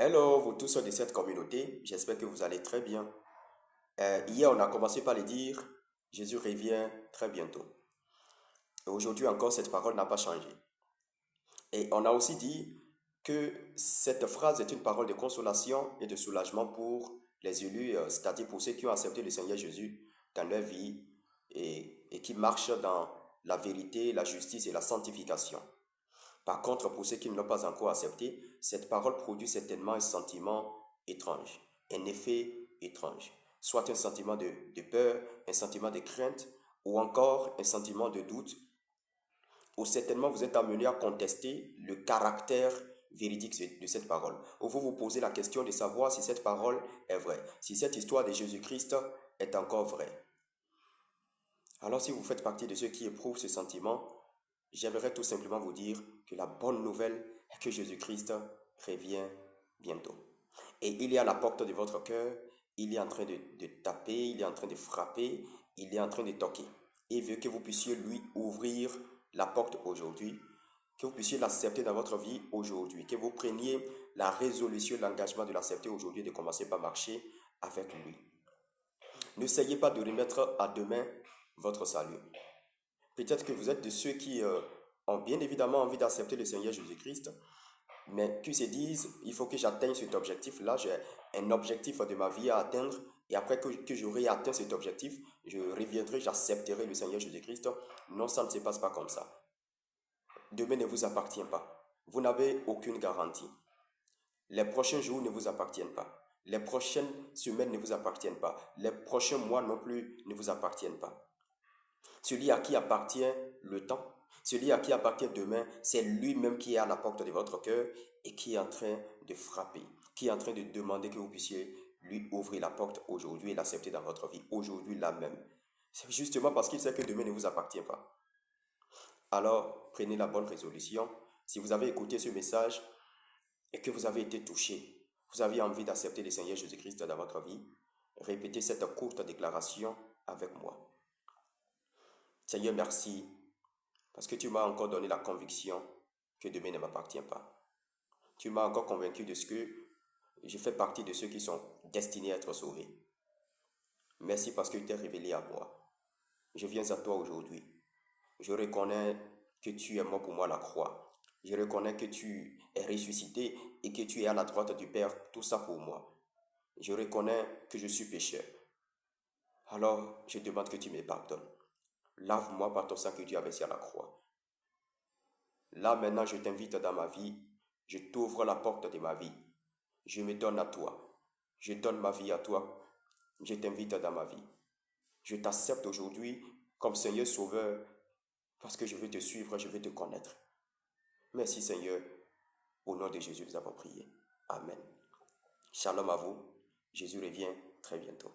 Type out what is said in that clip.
Hello, vous tous de cette communauté, j'espère que vous allez très bien. Hier, on a commencé par le dire, Jésus revient très bientôt. Et aujourd'hui encore, cette parole n'a pas changé. Et on a aussi dit que cette phrase est une parole de consolation et de soulagement pour les élus, c'est-à-dire pour ceux qui ont accepté le Seigneur Jésus dans leur vie et qui marchent dans la vérité, la justice et la sanctification. Par contre, pour ceux qui ne l'ont pas encore accepté, cette parole produit certainement un sentiment étrange, un effet étrange. Soit un sentiment de peur, un sentiment de crainte, ou encore un sentiment de doute, ou certainement vous êtes amené à contester le caractère véridique de cette parole. Ou vous vous posez la question de savoir si cette parole est vraie, si cette histoire de Jésus-Christ est encore vraie. Alors si vous faites partie de ceux qui éprouvent ce sentiment, j'aimerais tout simplement vous dire que la bonne nouvelle est que Jésus-Christ revient bientôt. Et il est à la porte de votre cœur, il est en train de taper, il est en train de frapper, il est en train de toquer. Il veut que vous puissiez lui ouvrir la porte aujourd'hui, que vous puissiez l'accepter dans votre vie aujourd'hui, que vous preniez la résolution, l'engagement de l'accepter aujourd'hui, de commencer par marcher avec lui. N'essayez pas de remettre à demain votre salut. Peut-être que vous êtes de ceux qui ont bien évidemment envie d'accepter le Seigneur Jésus-Christ, mais qui se disent, il faut que j'atteigne cet objectif-là, j'ai un objectif de ma vie à atteindre, et après que j'aurai atteint cet objectif, je reviendrai, j'accepterai le Seigneur Jésus-Christ. Non, ça ne se passe pas comme ça. Demain ne vous appartient pas. Vous n'avez aucune garantie. Les prochains jours ne vous appartiennent pas. Les prochaines semaines ne vous appartiennent pas. Les prochains mois non plus ne vous appartiennent pas. Celui à qui appartient le temps, celui à qui appartient demain, c'est lui-même qui est à la porte de votre cœur et qui est en train de frapper, qui est en train de demander que vous puissiez lui ouvrir la porte aujourd'hui et l'accepter dans votre vie, aujourd'hui là même. C'est justement parce qu'il sait que demain ne vous appartient pas. Alors, prenez la bonne résolution. Si vous avez écouté ce message et que vous avez été touché, vous avez envie d'accepter le Seigneur Jésus-Christ dans votre vie, répétez cette courte déclaration avec moi. Seigneur, merci parce que tu m'as encore donné la conviction que demain ne m'appartient pas. Tu m'as encore convaincu de ce que je fais partie de ceux qui sont destinés à être sauvés. Merci parce que tu t'es révélé à moi. Je viens à toi aujourd'hui. Je reconnais que tu es mort pour moi à la croix. Je reconnais que tu es ressuscité et que tu es à la droite du Père, tout ça pour moi. Je reconnais que je suis pécheur. Alors, je demande que tu me pardonnes. Lave-moi par ton sang que tu as versé à la croix. Là maintenant, je t'invite dans ma vie. Je t'ouvre la porte de ma vie. Je me donne à toi. Je donne ma vie à toi. Je t'invite dans ma vie. Je t'accepte aujourd'hui comme Seigneur Sauveur parce que je veux te suivre, je veux te connaître. Merci Seigneur. Au nom de Jésus, nous avons prié. Amen. Shalom à vous. Jésus revient très bientôt.